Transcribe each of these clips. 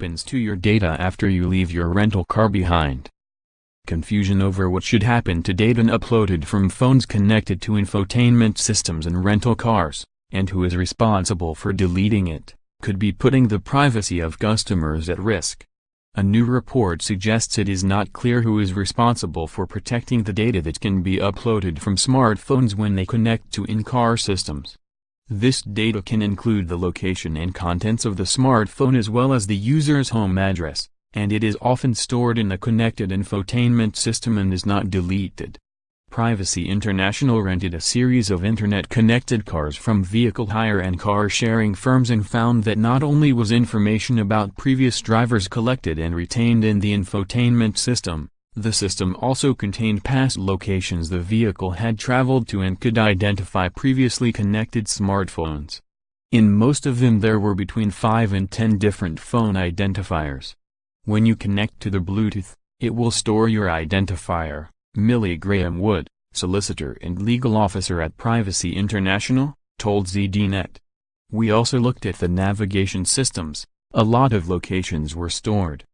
happens to your data after you leave your rental car behind. Confusion over what should happen to data uploaded from phones connected to infotainment systems and rental cars, and who is responsible for deleting it, could be putting the privacy of customers at risk. A new report suggests it is not clear who is responsible for protecting the data that can be uploaded from smartphones when they connect to in-car systems. This data can include the location and contents of the smartphone as well as the user's home address, and it is often stored in the connected infotainment system and is not deleted. Privacy International rented a series of internet-connected cars from vehicle hire and car-sharing firms and found that not only was information about previous drivers collected and retained in the infotainment system, the system also contained past locations the vehicle had traveled to and could identify previously connected smartphones. In most of them there were between 5 and 10 different phone identifiers. When you connect to the Bluetooth, it will store your identifier. Millie Graham-Wood, solicitor and legal officer at Privacy International, told ZDNet. We also looked at the navigation systems. A lot of locations were stored.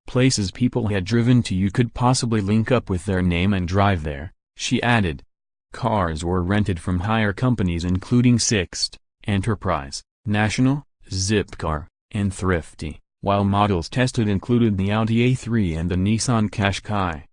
Places people had driven to you could possibly link up with their name and drive there, she added. Cars were rented from hire companies including Sixt, Enterprise, National, Zipcar, and Thrifty, while models tested included the Audi A3 and the Nissan Qashqai.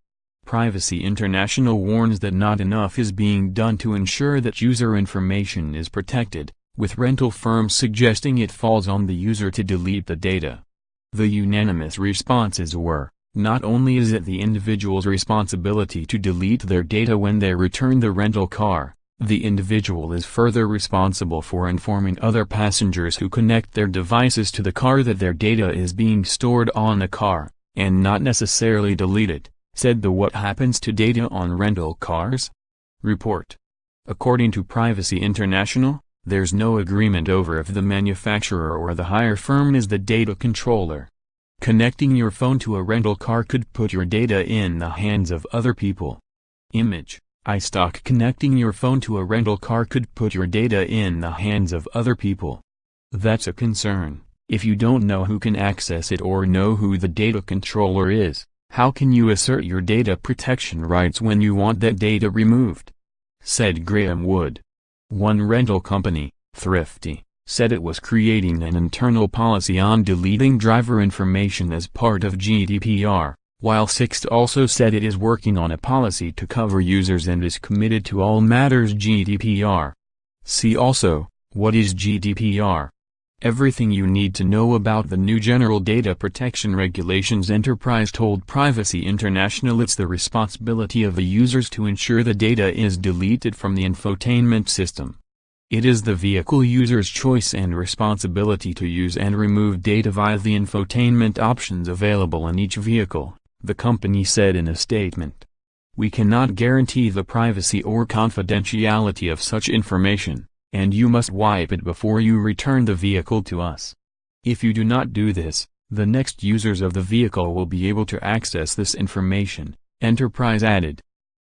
Privacy International warns that not enough is being done to ensure that user information is protected, with rental firms suggesting it falls on the user to delete the data. The unanimous responses were, not only is it the individual's responsibility to delete their data when they return the rental car, the individual is further responsible for informing other passengers who connect their devices to the car that their data is being stored on the car, and not necessarily deleted, said the What Happens to Data on Rental Cars? report. According to Privacy International, there's no agreement over if the manufacturer or the hire firm is the data controller. Connecting your phone to a rental car could put your data in the hands of other people. Image, iStock. Connecting your phone to a rental car could put your data in the hands of other people. That's a concern. If you don't know who can access it or know who the data controller is, how can you assert your data protection rights when you want that data removed? Said Graham-Wood. One rental company, Thrifty, said it was creating an internal policy on deleting driver information as part of GDPR, while Sixt also said it is working on a policy to cover users and is committed to all matters GDPR. See also, what is GDPR? Everything you need to know about the new General Data Protection Regulations. Enterprise told Privacy International it's the responsibility of the users to ensure the data is deleted from the infotainment system. It is the vehicle user's choice and responsibility to use and remove data via the infotainment options available in each vehicle, the company said in a statement. We cannot guarantee the privacy or confidentiality of such information, and you must wipe it before you return the vehicle to us. If you do not do this, the next users of the vehicle will be able to access this information, Enterprise added.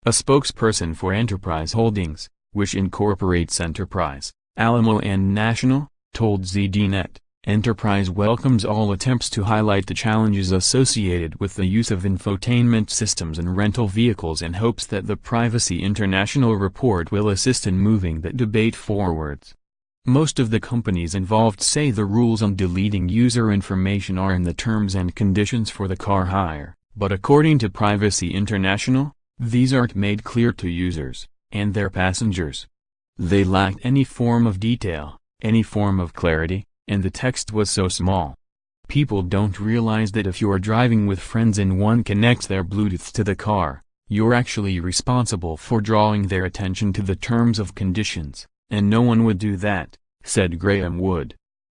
A spokesperson for Enterprise Holdings, which incorporates Enterprise, Alamo and National, told ZDNet, Enterprise welcomes all attempts to highlight the challenges associated with the use of infotainment systems in rental vehicles and hopes that the Privacy International report will assist in moving that debate forwards. Most of the companies involved say the rules on deleting user information are in the terms and conditions for the car hire, but according to Privacy International, these aren't made clear to users and their passengers. They lacked any form of detail, any form of clarity, and the text was so small. People don't realize that if you're driving with friends and one connects their Bluetooth to the car, you're actually responsible for drawing their attention to the terms of conditions, and no one would do that, said Graham-Wood.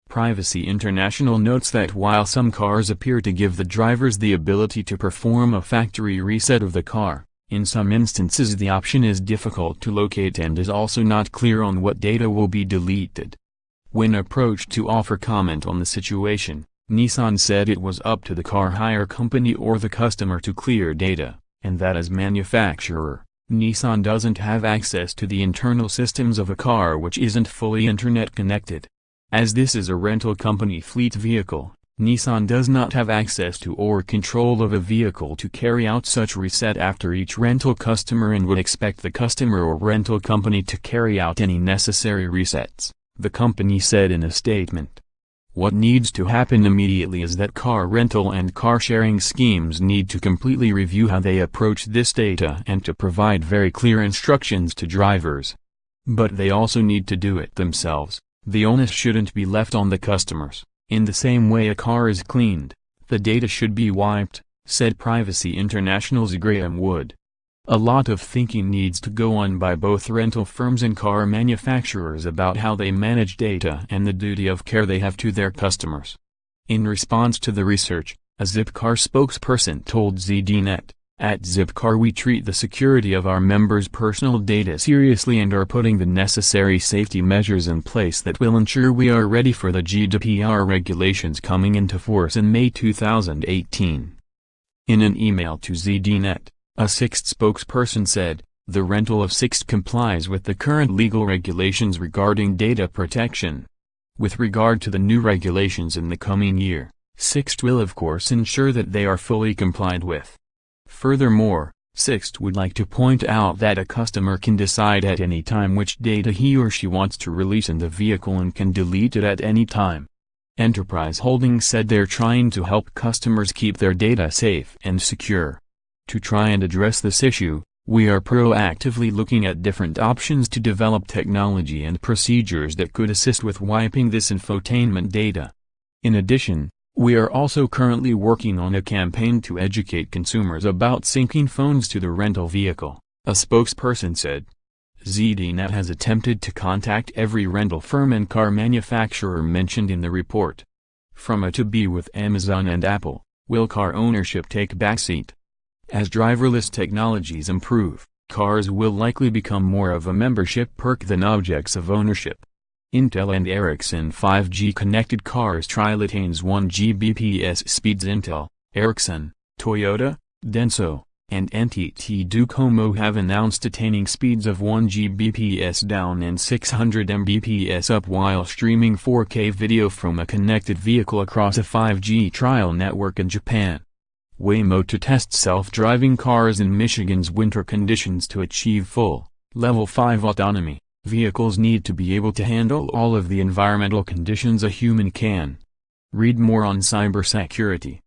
Privacy International notes that while some cars appear to give the drivers the ability to perform a factory reset of the car, in some instances the option is difficult to locate and is also not clear on what data will be deleted. When approached to offer comment on the situation, Nissan said it was up to the car hire company or the customer to clear data, and that as manufacturer, Nissan doesn't have access to the internal systems of a car which isn't fully internet connected. As this is a rental company fleet vehicle, Nissan does not have access to or control of a vehicle to carry out such reset after each rental customer and would expect the customer or rental company to carry out any necessary resets, the company said in a statement. What needs to happen immediately is that car rental and car sharing schemes need to completely review how they approach this data and to provide very clear instructions to drivers. But they also need to do it themselves. The onus shouldn't be left on the customers. In the same way a car is cleaned, the data should be wiped, said Privacy International's Graham Wood. A lot of thinking needs to go on by both rental firms and car manufacturers about how they manage data and the duty of care they have to their customers. In response to the research, a Zipcar spokesperson told ZDNet, "At Zipcar we treat the security of our members' personal data seriously and are putting the necessary safety measures in place that will ensure we are ready for the GDPR regulations coming into force in May 2018. In an email to ZDNet, a Sixt spokesperson said, "The rental of Sixt complies with the current legal regulations regarding data protection. With regard to the new regulations in the coming year, Sixt will of course ensure that they are fully complied with." Furthermore, Sixt would like to point out that a customer can decide at any time which data he or she wants to release in the vehicle and can delete it at any time. Enterprise Holdings said they're trying to help customers keep their data safe and secure. To try and address this issue, we are proactively looking at different options to develop technology and procedures that could assist with wiping this infotainment data. In addition, we are also currently working on a campaign to educate consumers about syncing phones to the rental vehicle, a spokesperson said. ZDNet has attempted to contact every rental firm and car manufacturer mentioned in the report. From A to B with Amazon and Apple, will car ownership take backseat? As driverless technologies improve, cars will likely become more of a membership perk than objects of ownership. Intel and Ericsson 5G connected cars trial attains 1 Gbps speeds. Intel, Ericsson, Toyota, Denso, and NTT Docomo have announced attaining speeds of 1 Gbps down and 600 Mbps up while streaming 4K video from a connected vehicle across a 5G trial network in Japan. Waymo to test self-driving cars in Michigan's winter conditions to achieve full, Level 5 autonomy. Vehicles need to be able to handle all of the environmental conditions a human can. Read more on cybersecurity.